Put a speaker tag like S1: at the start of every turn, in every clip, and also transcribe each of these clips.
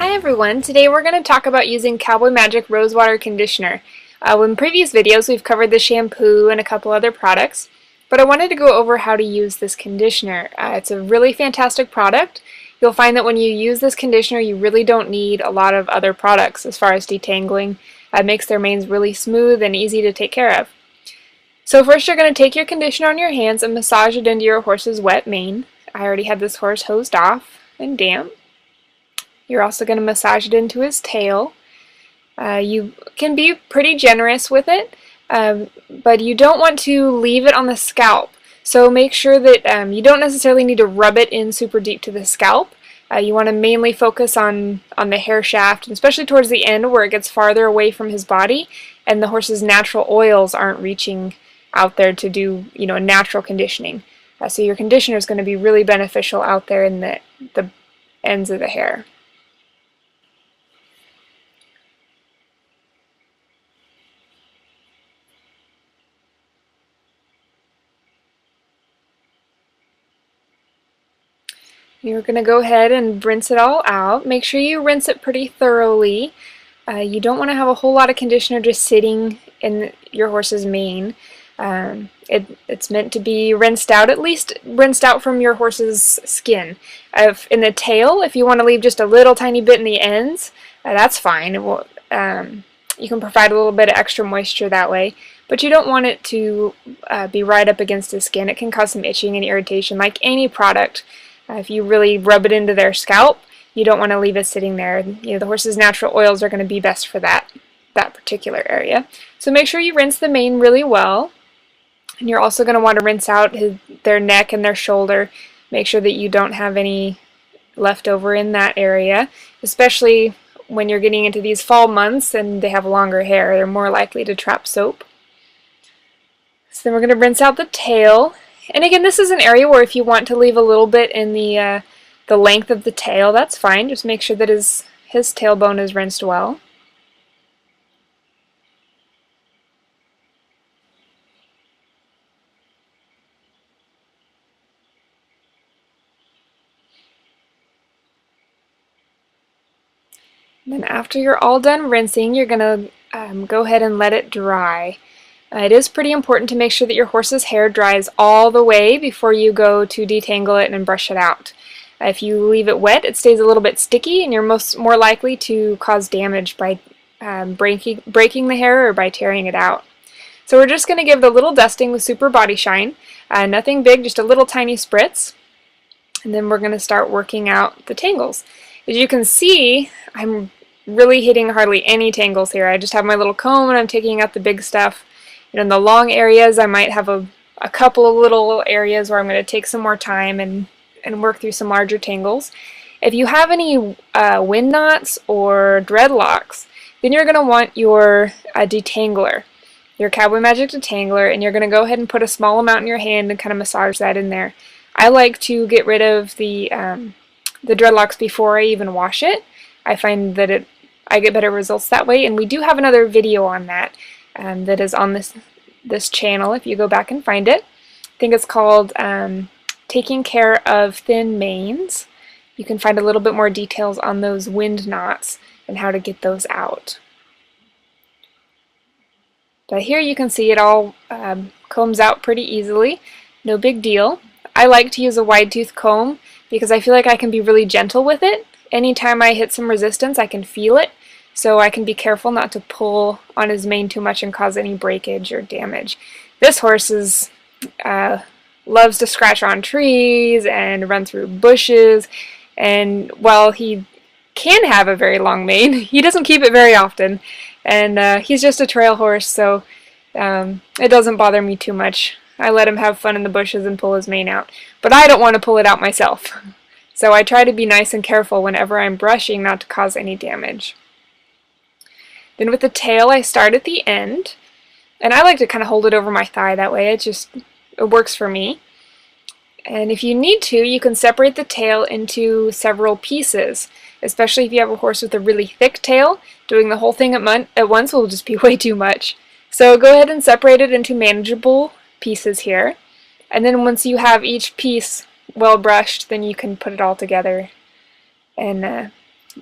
S1: Hi everyone, today we're going to talk about using Cowboy Magic Rosewater Conditioner. In previous videos we've covered the shampoo and a couple other products, but I wanted to go over how to use this conditioner. It's a really fantastic product. You'll find that when you use this conditioner you really don't need a lot of other products as far as detangling. It makes their manes really smooth and easy to take care of. So first you're going to take your conditioner on your hands and massage it into your horse's wet mane. I already had this horse hosed off and damp. You're also going to massage it into his tail. You can be pretty generous with it, but you don't want to leave it on the scalp. So make sure that you don't necessarily need to rub it in super deep to the scalp. You want to mainly focus on the hair shaft, and especially towards the end where it gets farther away from his body and the horse's natural oils aren't reaching out there to do a natural conditioning. So your conditioner is going to be really beneficial out there in the ends of the hair. You're going to go ahead and rinse it all out. Make sure you rinse it pretty thoroughly. You don't want to have a whole lot of conditioner just sitting in your horse's mane. It's meant to be rinsed out, at least rinsed out from your horse's skin. In the tail, if you want to leave just a little tiny bit in the ends, that's fine. You can provide a little bit of extra moisture that way, but you don't want it to be right up against the skin. It can cause some itching and irritation like any product. If you really rub it into their scalp, you don't want to leave it sitting there. The horse's natural oils are going to be best for that particular area. So make sure you rinse the mane really well. And you're also going to want to rinse out their neck and their shoulder. Make sure that you don't have any left over in that area, especially when you're getting into these fall months and they have longer hair. They're more likely to trap soap. So then we're going to rinse out the tail. And again, this is an area where if you want to leave a little bit in the length of the tail, that's fine. Just make sure that his tailbone is rinsed well. And then after you're all done rinsing, you're going to go ahead and let it dry. It is pretty important to make sure that your horse's hair dries all the way before you go to detangle it and brush it out. If you leave it wet, it stays a little bit sticky and you're more likely to cause damage by breaking the hair or by tearing it out. So we're just going to give it a little dusting with Super Body Shine. Nothing big, just a little tiny spritz. And then we're going to start working out the tangles. As you can see, I'm really hitting hardly any tangles here. I just have my little comb and I'm taking out the big stuff. In the long areas, I might have a couple of little areas where I'm going to take some more time and work through some larger tangles. If you have any wind knots or dreadlocks, then you're going to want your detangler, your Cowboy Magic detangler, and you're going to go ahead and put a small amount in your hand and kind of massage that in there. I like to get rid of the dreadlocks before I even wash it. I find that I get better results that way, and we do have another video on that. That is on this channel if you go back and find it. I think it's called Taking Care of Thin Manes. You can find a little bit more details on those wind knots and how to get those out. But here you can see it all combs out pretty easily. No big deal. I like to use a wide tooth comb because I feel like I can be really gentle with it. Anytime I hit some resistance I can feel it. So I can be careful not to pull on his mane too much and cause any breakage or damage. This horse loves to scratch on trees and run through bushes, and while he can have a very long mane, he doesn't keep it very often, and he's just a trail horse, so it doesn't bother me too much. I let him have fun in the bushes and pull his mane out, but I don't want to pull it out myself. So I try to be nice and careful whenever I'm brushing not to cause any damage. Then with the tail, I start at the end, and I like to kind of hold it over my thigh that way. It works for me. And if you need to, you can separate the tail into several pieces, especially if you have a horse with a really thick tail. Doing the whole thing at once will just be way too much. So go ahead and separate it into manageable pieces here. And then once you have each piece well brushed, then you can put it all together and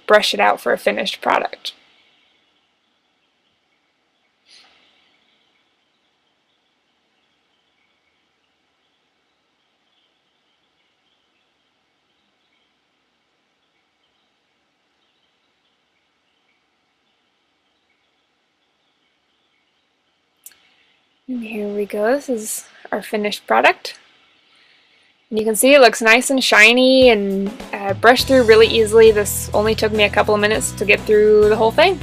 S1: brush it out for a finished product. And here we go, this is our finished product. And you can see it looks nice and shiny and brushed through really easily. This only took me a couple of minutes to get through the whole thing.